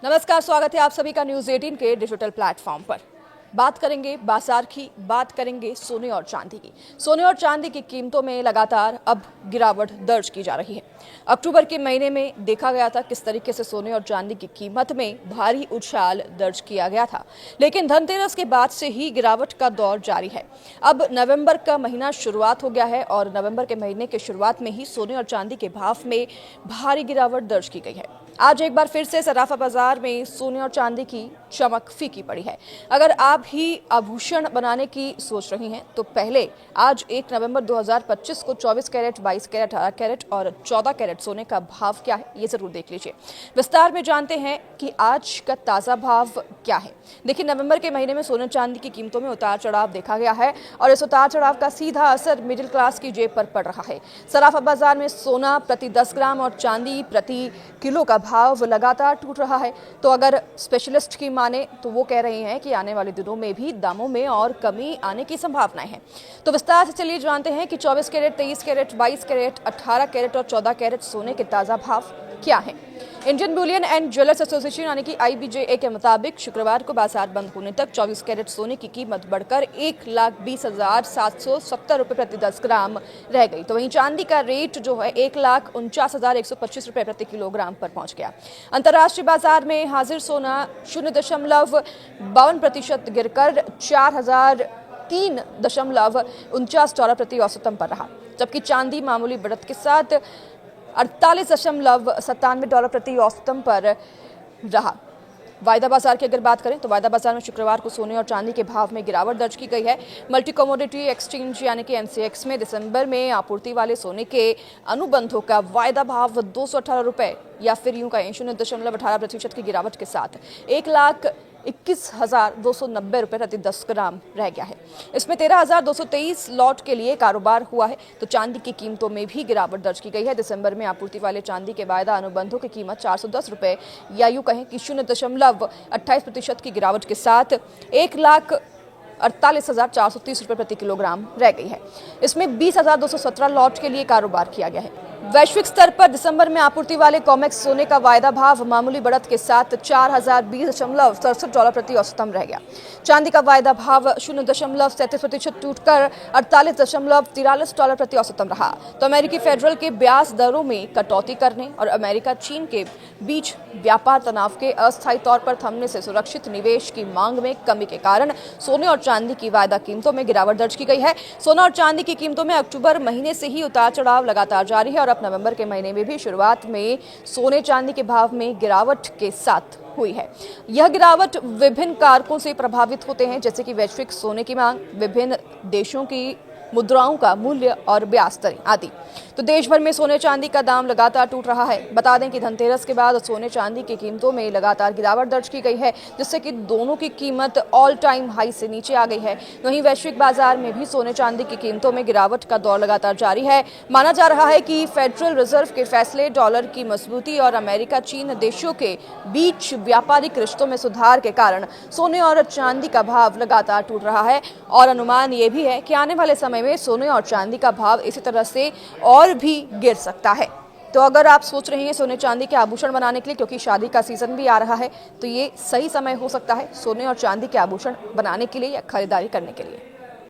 नमस्कार, स्वागत है आप सभी का न्यूज़ 18 के डिजिटल प्लेटफॉर्म पर। बात करेंगे बाजार की, बात करेंगे सोने और चांदी की। सोने और चांदी की कीमतों में लगातार अब गिरावट दर्ज की जा रही है। अक्टूबर के महीने में देखा गया था किस तरीके से सोने और चांदी की कीमत में भारी उछाल दर्ज किया गया था, लेकिन धनतेरस के बाद से ही गिरावट का दौर जारी है। अब नवंबर का महीना शुरुआत हो गया है और नवंबर के महीने के शुरुआत में ही सोने और चांदी के भाव में भारी गिरावट दर्ज की गई है। आज एक बार फिर से सराफा बाजार में सोने और चांदी की चमक फीकी पड़ी है। अगर आप ही आभूषण बनाने की सोच रही हैं तो पहले आज 1 नवंबर 2025 को 24 कैरेट, 22 कैरेट, 18 कैरेट और 14 कैरेट सोने का भाव क्या है ये जरूर देख लीजिए। विस्तार में जानते हैं कि आज का ताजा भाव क्या है। देखिए, नवंबर के महीने में सोने चांदी की कीमतों में उतार चढ़ाव देखा गया है और इस उतार चढ़ाव का सीधा असर मिडिल क्लास की जेब पर पड़ रहा है। सराफा बाजार में सोना प्रति 10 ग्राम और चांदी प्रति किलो का भाव लगातार टूट रहा है। तो अगर स्पेशलिस्ट की माने तो वो कह रहे हैं कि आने वाले दिनों में भी दामों में और कमी आने की संभावनाएं हैं। तो विस्तार से चलिए जानते हैं कि 24 कैरेट, 23 कैरेट, 22 कैरेट, 18 कैरेट और 14 कैरेट सोने के ताजा भाव क्या है। Indian Boolean and jewellers association यानी कि IBJA के मुताबिक शुक्रवार को बाजार बंद होने तक 24 कैरेट सोने की कीमत बढ़कर 1,20,770 रुपये प्रति 10 ग्राम रह गई। तो वहीं चांदी का रेट जो है 1,49,125 रुपये प्रति किलोग्राम पर पहुंच गया। अंतर्राष्ट्रीय बाजार में हाजिर सोना 0.52% गिरकर 4,003.49 डॉलर प्रति औसतन पर रहा, जबकि चांदी मामूली बढ़त के साथ 48.97 डॉलर प्रति औसतन पर रहा। वायदा बाजार की अगर बात करें तो वायदा बाजार में शुक्रवार को सोने और चांदी के भाव में गिरावट दर्ज की गई है। मल्टी कमोडिटी एक्सचेंज यानी कि MCX में दिसंबर में आपूर्ति वाले सोने के अनुबंधों का वायदा भाव 218 रुपये या फिर यूं कहें 0.18% की गिरावट के साथ 1,21,290 रुपये प्रति 10 ग्राम रह गया है। इसमें 13,223 लॉट के लिए कारोबार हुआ है। तो चांदी की कीमतों में भी गिरावट दर्ज की गई है। दिसंबर में आपूर्ति वाले चांदी के वायदा अनुबंधों की कीमत 410 रुपये या यूं कहें कि 0.28% की गिरावट के साथ 1,48,430 रुपये प्रति किलोग्राम रह गई है। इसमें 20,217 लॉट के लिए कारोबार किया गया है। वैश्विक स्तर पर दिसंबर में आपूर्ति वाले कॉमेक्स सोने का वायदा भाव मामूली बढ़त के साथ 4,020.67 डॉलर प्रति औसतन रह गया। चांदी का वायदा भाव 0.37% टूटकर 48.43 डॉलर प्रति औसतन रहा। तो अमेरिकी फेडरल के ब्याज दरों में कटौती करने और अमेरिका चीन के बीच व्यापार तनाव के अस्थायी तौर पर थमने से सुरक्षित निवेश की मांग में कमी के कारण सोने और चांदी की वायदा कीमतों में गिरावट दर्ज की गई है। सोना और चांदी की कीमतों में अक्टूबर महीने से ही उतार चढ़ाव लगातार जारी है और अब नवंबर के महीने में भी शुरुआत में सोने चांदी के भाव में गिरावट के साथ हुई है। यह गिरावट विभिन्न कारकों से प्रभावित होते हैं, जैसे कि वैश्विक सोने की मांग, विभिन्न देशों की मुद्राओं का मूल्य और ब्याज दरें आदि। तो देश भर में सोने चांदी का दाम लगातार टूट रहा है। बता दें कि धनतेरस के बाद सोने चांदी की कीमतों में लगातार गिरावट दर्ज की गई है, जिससे कि दोनों की कीमत ऑल टाइम हाई से नीचे आ गई है। वहीं वैश्विक बाजार में भी सोने चांदी की कीमतों में गिरावट का दौर लगातार जारी है। माना जा रहा है कि फेडरल रिजर्व के फैसले, डॉलर की मजबूती और अमेरिका चीन देशों के बीच व्यापारिक रिश्तों में सुधार के कारण सोने और चांदी का भाव लगातार टूट रहा है और अनुमान ये भी है कि आने वाले समय में सोने और चांदी का भाव इसी तरह से और भी गिर सकता है। तो अगर आप सोच रहे हैं सोने चांदी के आभूषण बनाने के लिए, क्योंकि शादी का सीजन भी आ रहा है, तो ये सही समय हो सकता है सोने और चांदी के आभूषण बनाने के लिए या खरीदारी करने के लिए।